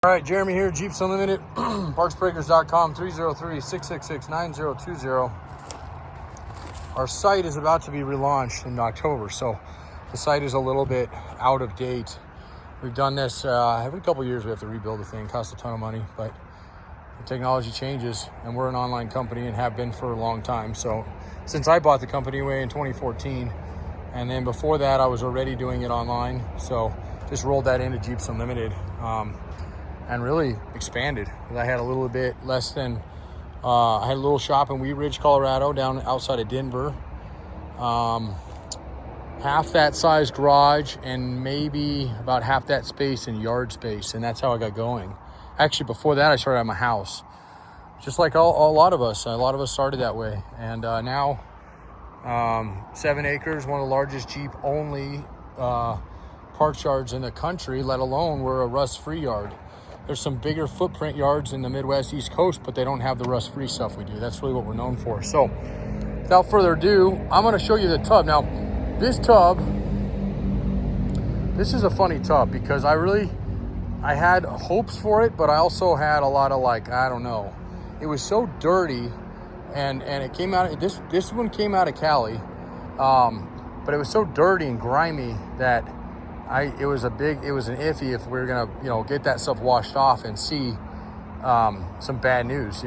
All right, Jeremy here, Jeeps Unlimited, partsbreakers.com, 303-666-9020. Our site is about to be relaunched in October, so the site is a little bit out of date. We've done this every couple of years. We have to rebuild the thing. It costs a ton of money, but the technology changes, and we're an online company and have been for a long time. So since I bought the company away in 2014, and then before that, I was already doing it online. So just rolled that into Jeeps Unlimited. And really expanded. I had a little bit less than, I had a little shop in Wheat Ridge, Colorado, down outside of Denver. Half that size garage and maybe about half that space in yard space. And that's how I got going. Actually, before that, I started at my house. Just like a lot of us. A lot of us started that way. And now, 7 acres, one of the largest Jeep only parts yards in the country, let alone we're a rust-free yard. There's some bigger footprint yards in the Midwest, East Coast, but they don't have the rust-free stuff we do. That's really what we're known for. So without further ado, I'm going to show you the tub. Now, this is a funny tub because I had hopes for it, but I also had a lot of I don't know. It was so dirty and it came out, this one came out of Cali, but it was so dirty and grimy that it was an iffy if we were gonna, get that stuff washed off and see some bad news,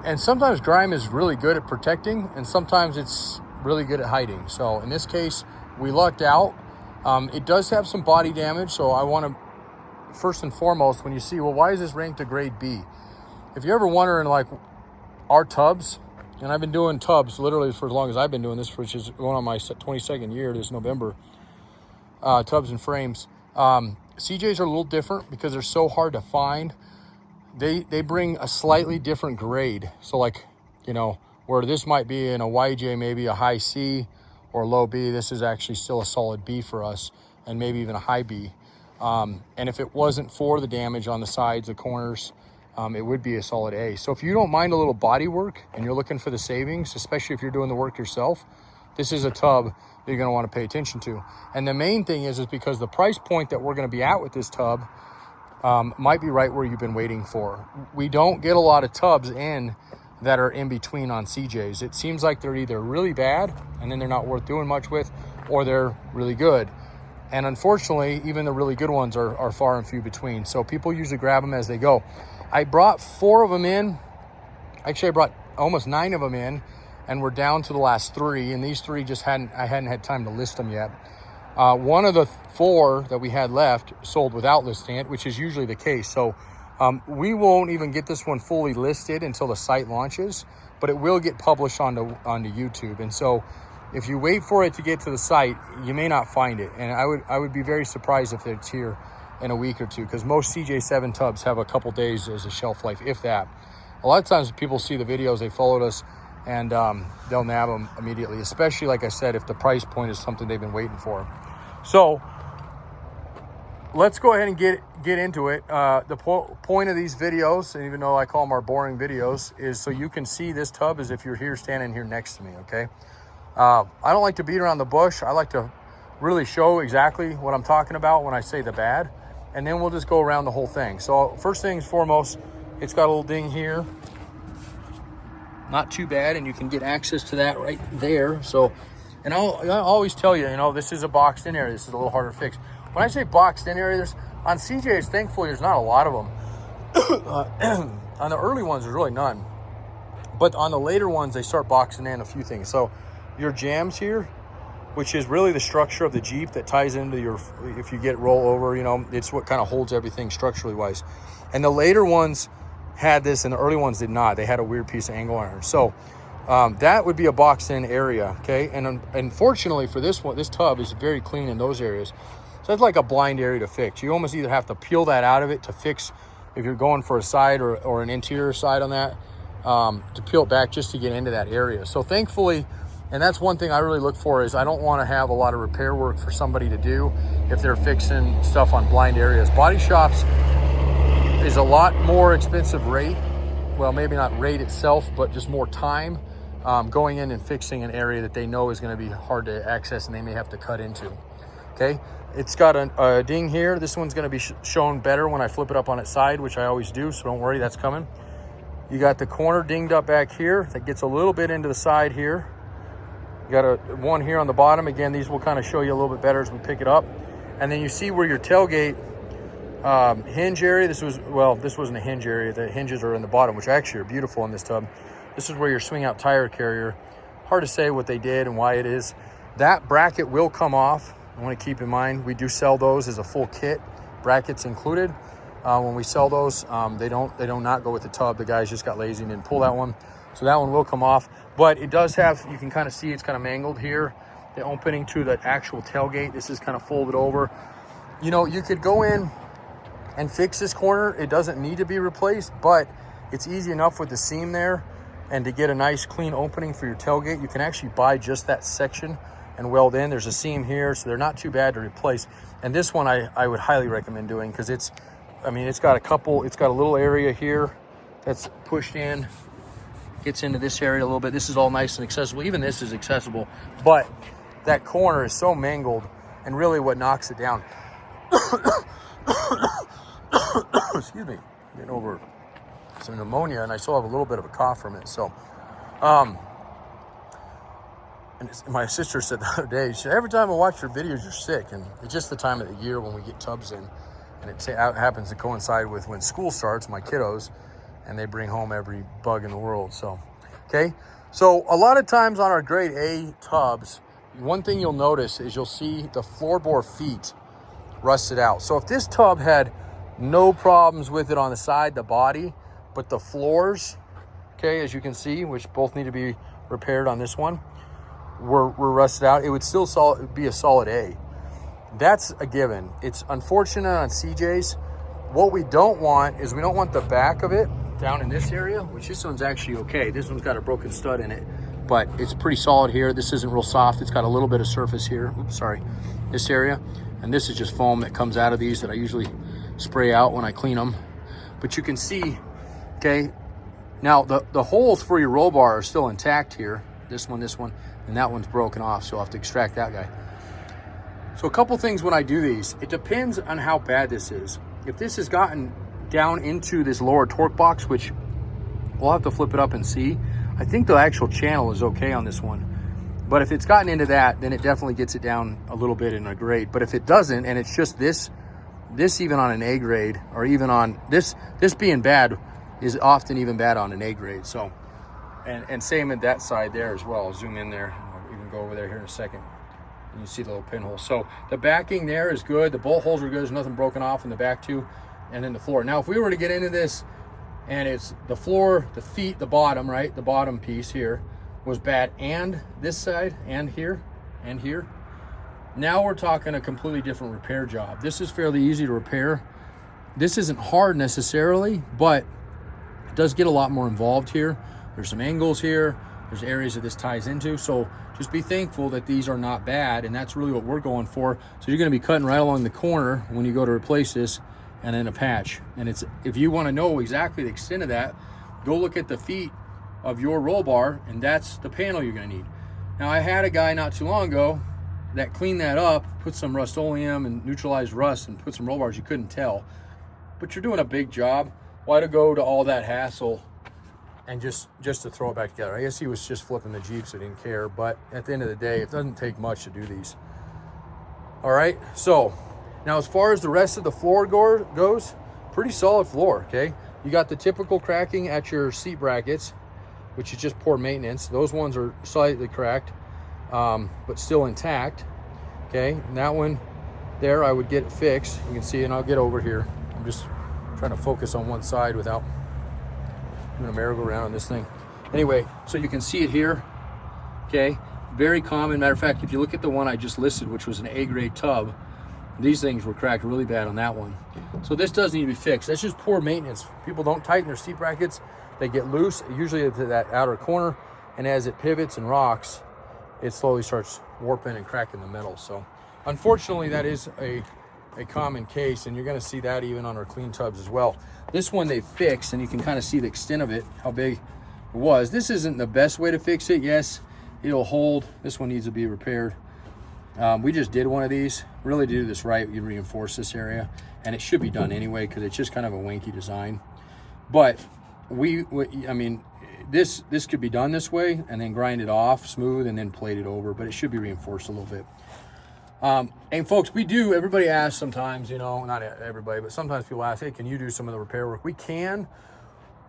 And sometimes grime is really good at protecting, and sometimes it's really good at hiding. So in this case, we lucked out. It does have some body damage, so I want to first and foremost, when you see, well, why is this ranked a grade B? If you're ever wondering, our tubs, and I've been doing tubs literally for as long as I've been doing this, which is going on my 22nd year this November. Tubs and frames. CJs are a little different because they're so hard to find. They bring a slightly different grade. So where this might be in a YJ, maybe a high C or low B, this is actually still a solid B for us, and maybe even a high B. And if it wasn't for the damage on the sides, the corners, it would be a solid A. So if you don't mind a little body work and you're looking for the savings, especially if you're doing the work yourself, this is a tub that you're going to want to pay attention to. And the main thing is because the price point that we're going to be at with this tub might be right where you've been waiting for. We don't get a lot of tubs in that are in between on CJs. It seems like they're either really bad and then they're not worth doing much with, or they're really good. And unfortunately, even the really good ones are far and few between. So people usually grab them as they go. I brought 4 of them in. Actually, I brought almost 9 of them in. And we're down to the last 3, and these 3 I hadn't had time to list them yet. One of the 4 that we had left sold without listing it, which is usually the case. So we won't even get this one fully listed until the site launches, but it will get published onto YouTube. And so if you wait for it to get to the site, you may not find it. And I would be very surprised if it's here in a week or two, because most CJ7 tubs have a couple days as a shelf life, if that. A lot of times people see the videos, they followed us, and they'll nab them immediately, especially, like I said, if the price point is something they've been waiting for. So let's go ahead and get into it. The point of these videos, and even though I call them our boring videos, is so you can see this tub as if you're here standing here next to me, okay? I don't like to beat around the bush. I like to really show exactly what I'm talking about when I say the bad, and then we'll just go around the whole thing. So first things foremost, it's got a little ding here. Not too bad, and you can get access to that right there. So, and I'll always tell you, this is a boxed in area. This is a little harder to fix. When I say boxed in area, on CJs, thankfully, there's not a lot of them. On the early ones, there's really none. But on the later ones, they start boxing in a few things. So your jams here, which is really the structure of the Jeep that ties into if you get rollover, it's what kind of holds everything structurally wise. And the later ones had this, and the early ones did not. They had a weird piece of angle iron. So that would be a boxed in area, okay? And unfortunately for this one, this tub is very clean in those areas. So that's like a blind area to fix. You almost either have to peel that out of it to fix if you're going for a side or an interior side on that, to peel it back just to get into that area. So thankfully, and that's one thing I really look for, is I don't want to have a lot of repair work for somebody to do if they're fixing stuff on blind areas. Body shops is a lot more expensive rate. Well, maybe not rate itself, but just more time going in and fixing an area that they know is going to be hard to access and they may have to cut into. Okay. It's got a ding here. This one's going to be shown better when I flip it up on its side, which I always do, so don't worry, that's coming. You got the corner dinged up back here. That gets a little bit into the side here. You got one here on the bottom. Again, these will kind of show you a little bit better as we pick it up. And then you see where your tailgate hinge area, this wasn't a hinge area. The hinges are in the bottom, which actually are beautiful in this tub. This is where your swing out tire carrier. Hard to say what they did and why it is. That bracket will come off. I want to keep in mind, we do sell those as a full kit, brackets included. When we sell those, they don't not go with the tub. The guys just got lazy and didn't pull that one. So that one will come off, but it does have, you can kind of see it's kind of mangled here. The opening to the actual tailgate, this is kind of folded over. You know, you could go in and fix this corner. It doesn't need to be replaced, but it's easy enough with the seam there. And to get a nice clean opening for your tailgate, you can actually buy just that section and weld in. There's a seam here, so they're not too bad to replace. And this one I would highly recommend doing, because it's got a little area here that's pushed in, gets into this area a little bit. This is all nice and accessible. Even this is accessible, but that corner is so mangled, and really what knocks it down. Excuse me, getting over some pneumonia, and I still have a little bit of a cough from it. So, and my sister said the other day, she said, every time I watch your videos, you're sick. And it's just the time of the year when we get tubs in, and it happens to coincide with when school starts, my kiddos, and they bring home every bug in the world. So, okay. So a lot of times on our grade A tubs, one thing you'll notice is you'll see the floorboard feet rusted out. So if this tub had no problems with it on the side, the body, but the floors, okay, as you can see, which both need to be repaired on this one, were rusted out, it would still be a solid A. That's a given. It's unfortunate on CJs. What we don't want is, we don't want the back of it down in this area, which this one's actually okay. This one's got a broken stud in it, but it's pretty solid here. This isn't real soft. It's got a little bit of surface here. Oops, sorry. This area. And this is just foam that comes out of these that I usually spray out when I clean them. But you can see, okay, now the holes for your roll bar are still intact here. This one, and that one's broken off, so I'll have to extract that guy. So a couple things when I do these, it depends on how bad this is. If this has gotten down into this lower torque box, which we'll have to flip it up and see, I think the actual channel is okay on this one. But if it's gotten into that, then it definitely gets it down a little bit in a grade. But if it doesn't, and it's just this even on an A grade, or even on this being bad, is often even bad on an A grade. So, and same at that side there as well. I'll zoom in there. I'll even go over there here in a second. And you see the little pinhole. So the backing there is good. The bolt holes are good. There's nothing broken off in the back too. And then the floor. Now, if we were to get into this, and it's the floor, the feet, the bottom, right? The bottom piece here was bad, and this side, and here, and here. Now we're talking a completely different repair job. This is fairly easy to repair. This isn't hard necessarily, but it does get a lot more involved here. There's some angles here. There's areas that this ties into. So just be thankful that these are not bad, and that's really what we're going for. So you're gonna be cutting right along the corner when you go to replace this, and then a patch. And it's, if you wanna know exactly the extent of that, go look at the feet of your roll bar, and that's the panel you're gonna need. Now, I had a guy not too long ago that cleaned that up, put some Rust-Oleum and neutralized rust, and put some roll bars. You couldn't tell, but you're doing a big job. Why to go to all that hassle and just to throw it back together? I guess he was just flipping the Jeep, so he didn't care. But at the end of the day, it doesn't take much to do these. All right, so now as far as the rest of the floor goes, pretty solid floor, okay? You got the typical cracking at your seat brackets, which is just poor maintenance. Those ones are slightly cracked, but still intact, okay? And that one there, I would get it fixed. You can see, and I'll get over here. I'm just trying to focus on one side without doing a merry-go-round on this thing. Anyway, so you can see it here, okay? Very common. Matter of fact, if you look at the one I just listed, which was an A-grade tub, these things were cracked really bad on that one. So this does need to be fixed. That's just poor maintenance. People don't tighten their seat brackets. They get loose, usually to that outer corner, and as it pivots and rocks, it slowly starts warping and cracking the metal. So unfortunately, that is a common case, and you're gonna see that even on our clean tubs as well. This one they fixed, and you can kind of see the extent of it, how big it was. This isn't the best way to fix it. Yes, it'll hold. This one needs to be repaired. We just did one of these. Really, to do this right, you reinforce this area, and it should be done anyway because it's just kind of a wanky design. But I mean, this could be done this way and then grind it off smooth and then plate it over, but it should be reinforced a little bit. And folks, everybody asks sometimes, you know, not everybody, but sometimes people ask, hey, can you do some of the repair work? We can.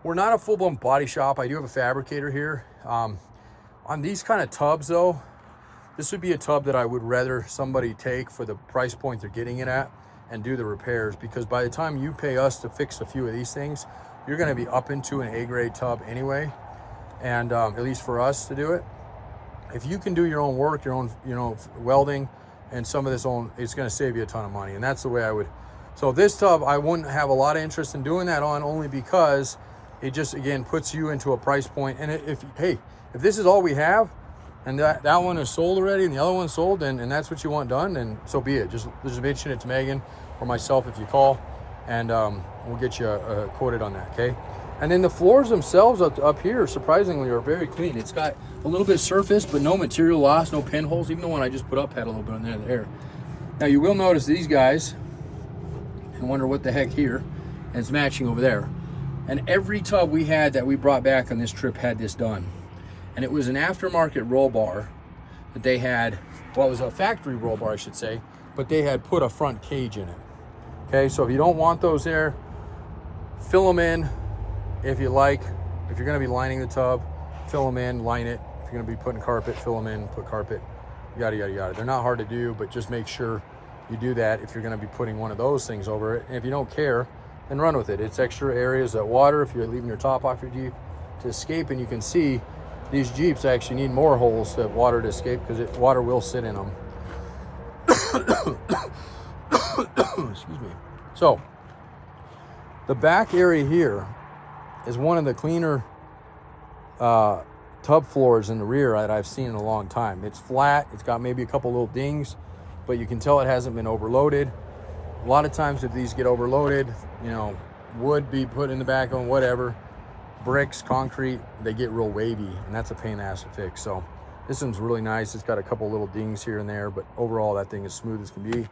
We're not a full-blown body shop. I do have a fabricator here. On these kind of tubs though, this would be a tub that I would rather somebody take for the price point they're getting it at and do the repairs, because by the time you pay us to fix a few of these things, you're going to be up into an A-grade tub anyway. And at least for us to do it, if you can do your own work, your own, you know, welding and some of this it's going to save you a ton of money. And that's the way I would. So this tub, I wouldn't have a lot of interest in doing that on, only because it just, again, puts you into a price point. And if this is all we have, and that one is sold already and the other one's sold, and that's what you want done, then so be it. Just mention it to Megan or myself if you call, and we'll get you quoted on that, okay? And then the floors themselves up here, surprisingly, are very clean. It's got a little bit of surface, but no material loss, no pinholes. Even the one I just put up had a little bit on there. Now you will notice these guys and wonder what the heck here, and it's matching over there. And every tub we had that we brought back on this trip had this done. And it was an aftermarket roll bar that they had, well, it was a factory roll bar, I should say, but they had put a front cage in it. Okay, so if you don't want those there, fill them in if you like. If you're gonna be lining the tub, fill them in, line it. If you're gonna be putting carpet, fill them in, put carpet, yada, yada, yada. They're not hard to do, but just make sure you do that if you're gonna be putting one of those things over it. And if you don't care, then run with it. It's extra areas that water, if you're leaving your top off your Jeep, to escape. And you can see these Jeeps actually need more holes to water to escape, because water will sit in them. Excuse me. So the back area here is one of the cleaner tub floors in the rear that I've seen in a long time. It's flat. It's got maybe a couple little dings, but you can tell it hasn't been overloaded. A lot of times if these get overloaded, you know, wood be put in the back on whatever, bricks, concrete, they get real wavy, and that's a pain in the ass to fix. So this one's really nice. It's got a couple little dings here and there, but overall that thing is smooth as can be.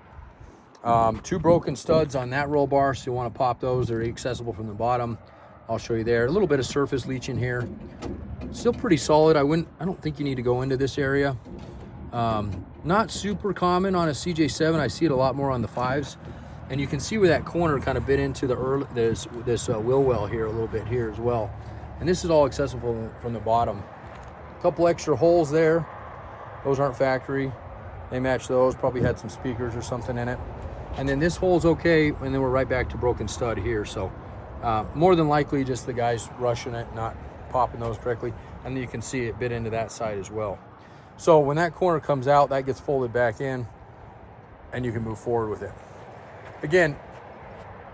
2 broken studs on that roll bar, so you want to pop those. They're accessible from the bottom. I'll show you there. A little bit of surface leaching here. Still pretty solid. I don't think you need to go into this area. Not super common on a CJ7. I see it a lot more on the 5s. And you can see where that corner kind of bit into this wheel well here a little bit here as well. And this is all accessible from the bottom. A couple extra holes there. Those aren't factory. They match those. Probably had some speakers or something in it. And then this hole's okay, and then we're right back to broken stud here. So more than likely just the guys rushing it, not popping those correctly. And then you can see it bit into that side as well. So when that corner comes out, that gets folded back in, and you can move forward with it. Again,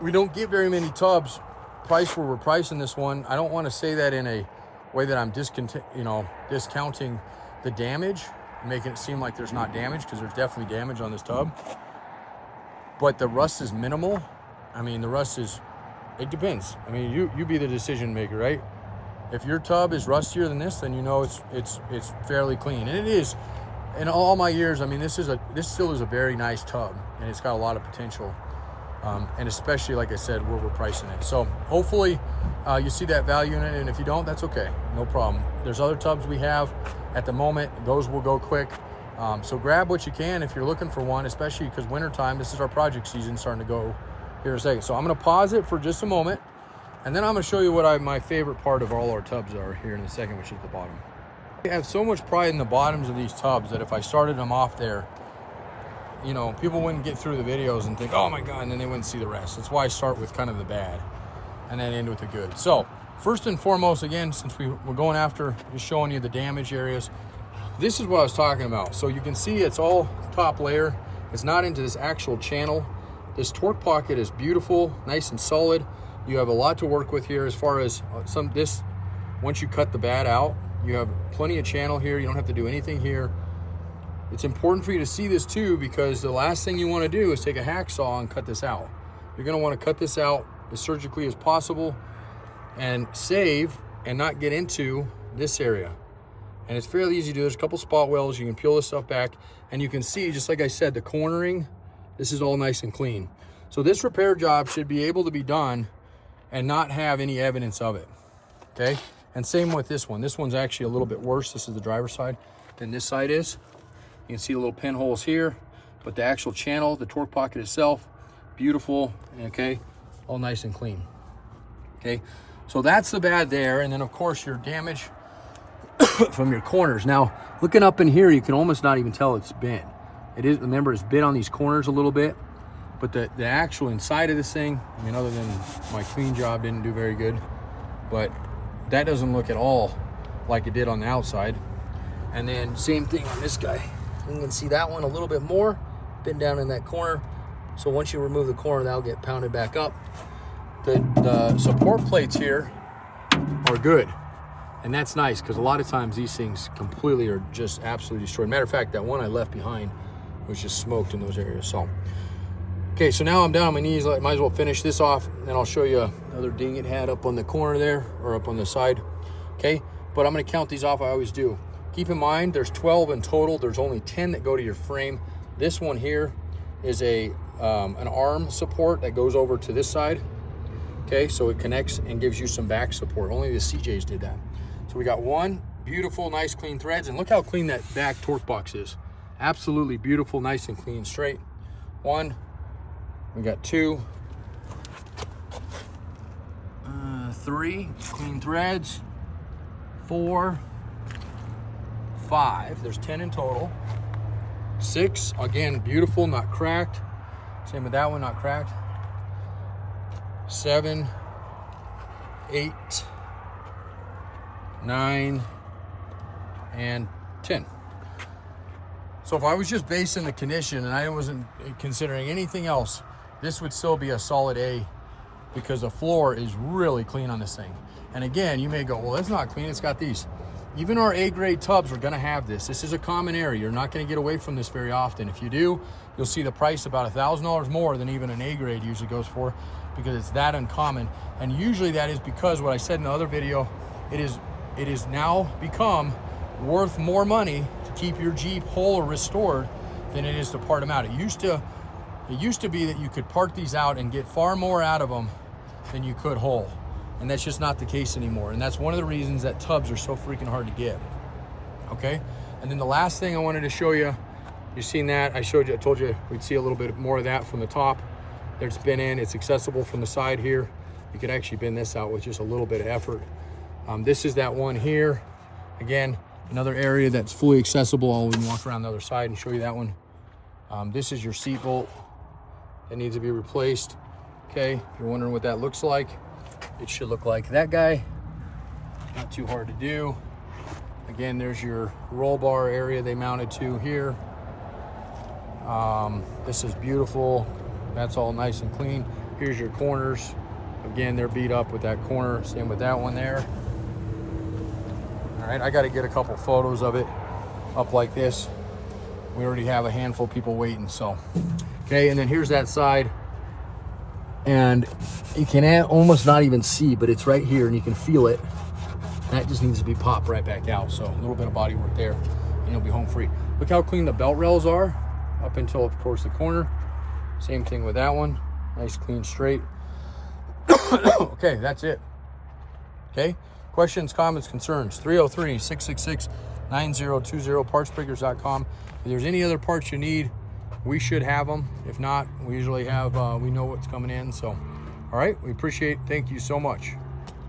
we don't get very many tubs priced where we're pricing this one. I don't want to say that in a way that I'm discounting the damage, making it seem like there's not damage, because there's definitely damage on this tub. But the rust is minimal. I mean, the rust is, it depends. I mean, you be the decision maker, right? If your tub is rustier than this, then you know it's fairly clean. And it is. In all my years, I mean, this still is a very nice tub, and it's got a lot of potential. And especially, like I said, where we're pricing it. So hopefully you see that value in it, and if you don't, that's okay, no problem. There's other tubs we have at the moment. Those will go quick. So grab what you can if you're looking for one, especially because wintertime, this is our project season starting to go here in a second. So I'm gonna pause it for just a moment, and then I'm gonna show you what my favorite part of all our tubs are here in a second, which is the bottom. I have so much pride in the bottoms of these tubs that if I started them off there, you know, people wouldn't get through the videos and think, oh my God, and then they wouldn't see the rest. That's why I start with kind of the bad and then end with the good. So first and foremost, again, since we're going after just showing you the damage areas, this is what I was talking about. So you can see it's all top layer. It's not into this actual channel. This torque pocket is beautiful, nice and solid. You have a lot to work with here as far as once you cut the bad out, you have plenty of channel here. You don't have to do anything here. It's important for you to see this too, because the last thing you want to do is take a hacksaw and cut this out. You're going to want to cut this out as surgically as possible and save and not get into this area. And it's fairly easy to do. There's a couple spot welds. You can peel this stuff back, and you can see, just like I said, the cornering, this is all nice and clean. So this repair job should be able to be done and not have any evidence of it, okay? And same with this one. This one's actually a little bit worse. This is the driver's side than this side is. You can see the little pinholes here, but the actual channel, the torque pocket itself, beautiful, okay? All nice and clean, okay? So that's the bad there. And then of course your damage from your corners. Now, looking up in here, you can almost not even tell it's bent. It is, remember, it's bit on these corners a little bit, but the actual inside of this thing, I mean, other than my clean job didn't do very good, but that doesn't look at all like it did on the outside. And then same thing on this guy. You can see that one a little bit more, been down in that corner. So once you remove the corner, that'll get pounded back up. The support plates here are good. And that's nice, because a lot of times these things completely are just absolutely destroyed. Matter of fact, that one I left behind was just smoked in those areas. So, okay, so now I'm down on my knees. I might as well finish this off, and I'll show you another ding it had up on the corner there, or up on the side, okay? But I'm gonna count these off, I always do. Keep in mind, there's 12 in total. There's only 10 that go to your frame. This one here is an arm support that goes over to this side, okay? So it connects and gives you some back support. Only the CJs did that. So we got one, beautiful, nice, clean threads, and look how clean that back torque box is. Absolutely beautiful, nice and clean, straight. One, we got two, three, clean threads, 4, 5, there's 10 in total. 6, again, beautiful, not cracked. Same with that one, not cracked. 7, 8, 9, and 10. So if I was just basing the condition and I wasn't considering anything else, this would still be a solid A, because the floor is really clean on this thing. And again, you may go, well, that's not clean, it's got these. Even our A-grade tubs are gonna have this. This is a common area. You're not gonna get away from this very often. If you do, you'll see the price about $1,000 more than even an A-grade usually goes for, because it's that uncommon. And usually that is because, what I said in the other video, it is now become worth more money to keep your Jeep whole or restored than it is to part them out. It used to be that you could part these out and get far more out of them than you could whole. And that's just not the case anymore. And that's one of the reasons that tubs are so freaking hard to get, okay? And then the last thing I wanted to show you, you've seen that, I told you we'd see a little bit more of that from the top. There's been in, it's accessible from the side here. You could actually bend this out with just a little bit of effort. This is that one here. Again, another area that's fully accessible. I'll even walk around the other side and show you that one. This is your seat bolt that needs to be replaced. Okay, if you're wondering what that looks like, it should look like that guy. Not too hard to do. Again, there's your roll bar area they mounted to here. This is beautiful. That's all nice and clean. Here's your corners. Again, they're beat up with that corner. Same with that one there. All right, I got to get a couple photos of it up like this. We already have a handful of people waiting, so. Okay, and then here's that side. And you can almost not even see, but it's right here and you can feel it. That just needs to be popped right back out. So a little bit of body work there and you'll be home free. Look how clean the belt rails are up until, of course, the corner. Same thing with that one. Nice, clean, straight. Okay, that's it. Okay, questions, comments, concerns, 303-666-9020, partsbreakers.com. If there's any other parts you need, we should have them. If not, we usually have, we know what's coming in. So, all right, we appreciate it. Thank you so much.